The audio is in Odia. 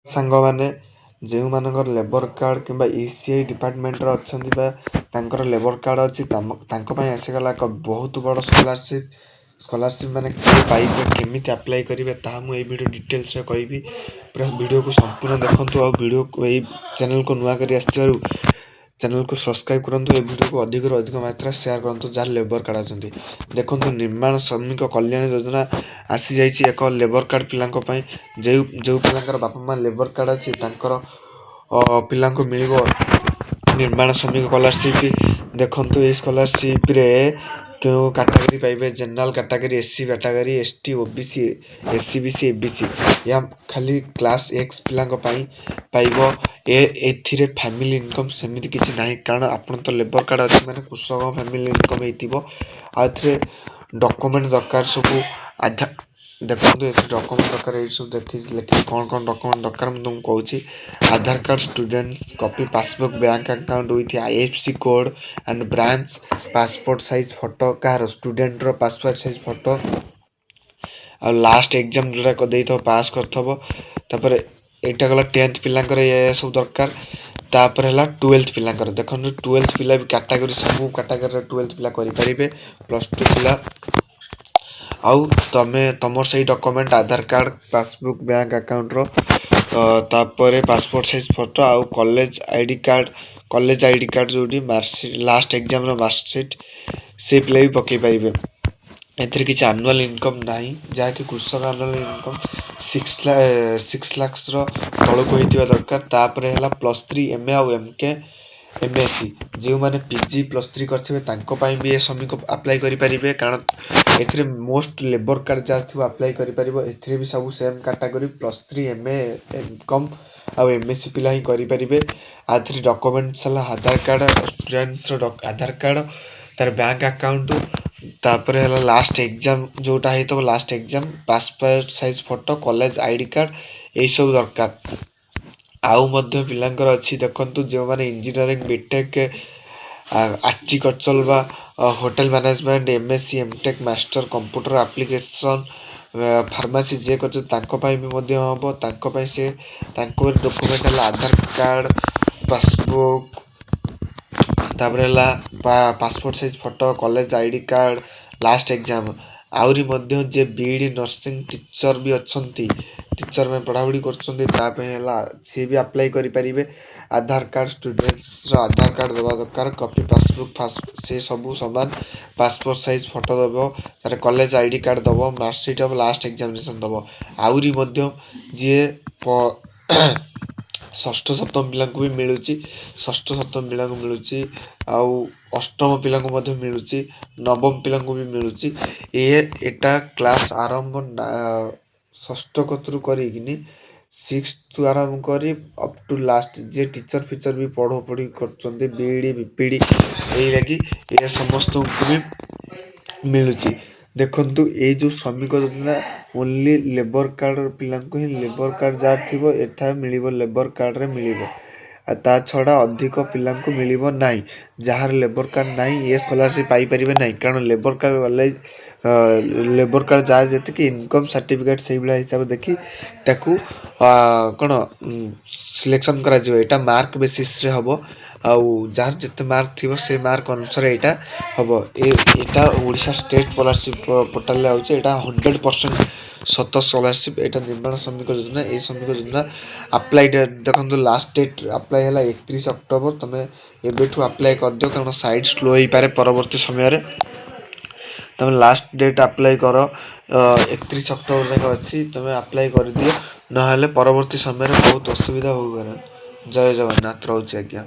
ସାଙ୍ଗ ମାନେ ଯେଉଁମାନଙ୍କର ଲେବର କାର୍ଡ଼ କିମ୍ବା ECI ଡିପାର୍ଟମେଣ୍ଟର ଅଛନ୍ତି ବା ତାଙ୍କର ଲେବର କାର୍ଡ଼ ଅଛି ତାଙ୍କ ପାଇଁ ଆସିଗଲା ଏକ ବହୁତ ବଡ଼ ସ୍କଲାରସିପ୍ ମାନେ କିଏ ପାଇବେ କେମିତି ଆପ୍ଲାଏ କରିବେ ତାହା ମୁଁ ଏଇ ଭିଡ଼ିଓ ଡିଟେଲ୍ସରେ କହିବି। ପୁରା ଭିଡ଼ିଓକୁ ସମ୍ପୂର୍ଣ୍ଣ ଦେଖନ୍ତୁ ଆଉ ଭିଡ଼ିଓକୁ ଏଇ ଚ୍ୟାନେଲକୁ ନୂଆ କରି ଆସିଥିବାରୁ ଚ୍ୟାନେଲକୁ ସବସ୍କ୍ରାଇବ୍ କରନ୍ତୁ। ଏ ଭିଡ଼ିଓକୁ ଅଧିକରୁ ଅଧିକ ମାତ୍ରାରେ ସେୟାର କରନ୍ତୁ ଯାହାର ଲେବର କାର୍ଡ଼ ଅଛନ୍ତି। ଦେଖନ୍ତୁ ନିର୍ମାଣ ଶ୍ରମିକ କଲ୍ୟାଣ ଯୋଜନା ଆସିଯାଇଛି ଏକ ଲେବର କାର୍ଡ଼ ପିଲାଙ୍କ ପାଇଁ। ଯେଉଁ ପିଲାଙ୍କର ବାପା ମା ଲେବର କାର୍ଡ଼ ଅଛି ତାଙ୍କର ପିଲାଙ୍କୁ ମିଳିବ ନିର୍ମାଣ ଶ୍ରମିକ ସ୍କଲାରସିପ୍। ଦେଖନ୍ତୁ ଏଇ ସ୍କଲାରସିପ୍ରେ କେଉଁ କାଟାଗୋରୀ ପାଇବେ? General category, SC category, ST, OBC, SC BC EBC। ଏହା ଖାଲି କ୍ଲାସ୍ X ପିଲାଙ୍କ ପାଇଁ ପାଇବ। ଏଥିରେ ଫ୍ୟାମିଲି ଇନକମ୍ ସେମିତି କିଛି ନାହିଁ, କାରଣ ଆପଣ ତ ଲେବର କାର୍ଡ଼ ଅଛି ମାନେ କୃଷକ ଫ୍ୟାମିଲି ଇନକମ୍ ହେଇଥିବ। ଆଉ ଏଥିରେ ଡକୁମେଣ୍ଟ ଦରକାର ସବୁ ଦେଖନ୍ତୁ ଏଥିରେ ଡକୁମେଣ୍ଟ ଦରକାର ଏଇ ସବୁ ଲେଖିକି କ'ଣ ଡକୁମେଣ୍ଟ ଦରକାର ମୁଁ ତୁମକୁ କହୁଛି। Aadhaar card, students copy, passbook, bank account with IFSC code and branch, passport size photo, କାହାର ଷ୍ଟୁଡେଣ୍ଟର ପାସପୋର୍ଟ ସାଇଜ୍ ଫଟୋ, ଆଉ ଲାଷ୍ଟ ଏକ୍ଜାମ୍ ଯେଉଁଟା ଦେଇଥିବ ପାସ୍ କରିଥିବ। ତାପରେ ଏଇଟା ଗଲା 10th ପିଲାଙ୍କର ସବୁ ଦରକାର। ତାପରେ ହେଲା 12th ପିଲାଙ୍କର। ଦେଖନ୍ତୁ 12th ପିଲା ବି କାଟାଗୋରୀ ସବୁ କାଟାଗୋରୀର 12th ପିଲା କରିପାରିବେ। +2 ପିଲା ଆଉ ତମର ସେଇ ଡକୁମେଣ୍ଟ ଆଧାର କାର୍ଡ଼, ପାସବୁକ୍, ବ୍ୟାଙ୍କ ଆକାଉଣ୍ଟର, ତାପରେ ପାସପୋର୍ଟ ସାଇଜ୍ ଫଟୋ ଆଉ କଲେଜ ଆଇ ଡ଼ି କାର୍ଡ଼ ଯେଉଁଠି ମାର୍କସିଟ୍ ଲାଷ୍ଟ ଏକ୍ଜାମ୍ର ମାର୍କସିଟ୍ ସେ ପିଲା ବି ପକାଇ ପାରିବେ। ଏଥିରେ କିଛି ଆନୁଆଲ୍ ଇନକମ୍ ନାହିଁ, ଯାହାକି କୃଷକ ଆନୁଆଲ୍ ଇନକମ୍ 6 ଲାକ୍ସର ତଳକୁ ହେଇଥିବା ଦରକାର। ତାପରେ ହେଲା +3 MA ଆଉ MK MSc ଯେଉଁମାନେ PG +3 କରିଥିବେ ତାଙ୍କ ପାଇଁ ବି ଏ ଶ୍ରମିକ ଆପ୍ଲାଏ କରିପାରିବେ, କାରଣ ଏଥିରେ ମୋଷ୍ଟ ଲେବର କାର୍ଡ଼ ଯାହା ଥିବ ଆପ୍ଲାଏ କରିପାରିବ। ଏଥିରେ ବି ସବୁ ସେମ୍ କାଟାଗୋରୀ +3 MA MCOM ଆଉ MSc ପିଲା ହିଁ କରିପାରିବେ। ଏଥିରେ ଡକୁମେଣ୍ଟସ୍ ହେଲା ଆଧାର କାର୍ଡ଼, ଷ୍ଟୁଡେଣ୍ଟସ୍ର ଆଧାର କାର୍ଡ଼, ତାର ବ୍ୟାଙ୍କ ଆକାଉଣ୍ଟ, ତାପରେ ହେଲା ଲାଷ୍ଟ ଏକ୍ଜାମ୍ ଯେଉଁଟା ହେଇଥିବ last exam, passport size photo, college ID card ଏଇସବୁ ଦରକାର। ଆଉ ମଧ୍ୟ ପିଲାଙ୍କର ଅଛି ଦେଖନ୍ତୁ ଯେଉଁମାନେ ଇଞ୍ଜିନିୟରିଂ, ବିଟେକ୍, ଆର୍ଟିକଲଚର ବା hotel management, MSc MTech, master computer application, pharmacy ଯିଏ କରୁଛନ୍ତି ତାଙ୍କ ପାଇଁ ବି ମଧ୍ୟ ହେବ। ତାଙ୍କ ପାଇଁ ତାଙ୍କ ଡକୁମେଣ୍ଟ ହେଲା ଆଧାର କାର୍ଡ଼, ପାସବୁକ୍, ତାପରେ ହେଲା passport size photo, college ID card, last exam. ଆହୁରି ମଧ୍ୟ ଯିଏ BEd ନର୍ସିଂ ଟିଚର୍ ବି ଅଛନ୍ତି, ଟିଚର୍ ପାଇଁ ପଢ଼ାପଢ଼ି କରୁଛନ୍ତି, ତା ପାଇଁ ହେଲା ସିଏ ବି ଆପ୍ଲାଏ କରିପାରିବେ। ଆଧାର କାର୍ଡ଼, ଷ୍ଟୁଡେଣ୍ଟସ୍ର ଆଧାର କାର୍ଡ଼ ଦେବା ଦରକାର, କପି ପାସବୁକ୍ ସେ ସବୁ ସମାନ, ପାସପୋର୍ଟ ସାଇଜ୍ ଫଟୋ ଦେବ, ତାର କଲେଜ ID କାର୍ଡ଼ ଦେବ, ମାର୍କସିଟ୍ ଅଫ୍ ଲାଷ୍ଟ ଏକ୍ଜାମିନେସନ୍ ଦେବ। ଆହୁରି ମଧ୍ୟ ଯିଏ ଷଷ୍ଠ ସପ୍ତମ ପିଲାଙ୍କୁ ବି ମିଳୁଛି, ଆଉ ଅଷ୍ଟମ ପିଲାଙ୍କୁ ମଧ୍ୟ ମିଳୁଛି, ନବମ ପିଲାଙ୍କୁ ବି ମିଳୁଛି। ଏଟା କ୍ଲାସ୍ ଆରମ୍ଭ ଷଷ୍ଠ କତିରୁ କରିକିନି 6th ଆରମ୍ଭ କରି ଅପ୍ ଟୁ ଲାଷ୍ଟ ଯିଏ ଟିଚର୍ ଫିଚର୍ ବି ପଢ଼ାପଢ଼ି କରୁଛନ୍ତି, BEd BPEd ଏଇ ଲାଗି ଏ ସମସ୍ତଙ୍କୁ ବି ମିଳୁଛି। ଦେଖନ୍ତୁ ଏଇ ଯେଉଁ ଶ୍ରମିକ ଯୋଜନା ଓନ୍ଲି ଲେବର କାର୍ଡ଼ ପିଲାଙ୍କୁ ହିଁ, ଲେବର କାର୍ଡ଼ ଯାହାର ଥିବ ଏଠା ମିଳିବ, ଲେବର କାର୍ଡ଼ରେ ମିଳିବ। ଆଉ ତା ଛଡ଼ା ଅଧିକ ପିଲାଙ୍କୁ ମିଳିବ ନାହିଁ। ଯାହାର ଲେବର କାର୍ଡ଼ ନାହିଁ ଏ ସ୍କଲାରସିପ୍ ପାଇପାରିବେ ନାହିଁ, କାରଣ ଲେବର କାର୍ଡ଼ ଯାହାର ଯେତିକି ଇନକମ୍ ସାର୍ଟିଫିକେଟ୍ ସେଇଭଳିଆ ହିସାବ ଦେଖି ତାକୁ କ'ଣ ସିଲେକ୍ସନ୍ କରାଯିବ। ଏଇଟା ମାର୍କ ବେସିସ୍ରେ ହେବ, ଆଉ ଯାହାର ଯେତେ ମାର୍କ ଥିବ ସେ ମାର୍କ ଅନୁସାରେ ଏଇଟା ହେବ। ଏଇଟା ଓଡ଼ିଶା ଷ୍ଟେଟ୍ ସ୍କଲାରସିପ୍ ପୋର୍ଟାଲରେ ହେଉଛି। ଏଇଟା 100% ସତ ସ୍କଲାରସିପ୍। ଏଇଟା ନିର୍ମାଣ ଶ୍ରମିକ ଯୋଜନା। ଏଇ ଶ୍ରମିକ ଯୋଜନା ଆପ୍ଲାଇ ଡେଟ୍ ଦେଖନ୍ତୁ, ଲାଷ୍ଟ ଡେଟ୍ ଆପ୍ଲାଏ ହେଲା 31 ଅକ୍ଟୋବର। ତୁମେ ଏବେଠୁ ଆପ୍ଲାଏ କରିଦିଅ, କାରଣ ସାଇଟ୍ ସ୍ଲୋ ହେଇପାରେ ପରବର୍ତ୍ତୀ ସମୟରେ। ତୁମେ ଲାଷ୍ଟ ଡେଟ୍ ଆପ୍ଲାଏ କର, 31 ଅକ୍ଟୋବର ଯାକେ ଅଛି, ତୁମେ ଆପ୍ଲାଏ କରିଦିଅ, ନହେଲେ ପରବର୍ତ୍ତୀ ସମୟରେ ବହୁତ ଅସୁବିଧା ହୋଇପାରେ। ଜୟ ଜଗନ୍ନାଥ, ରହୁଛି ଆଜ୍ଞା।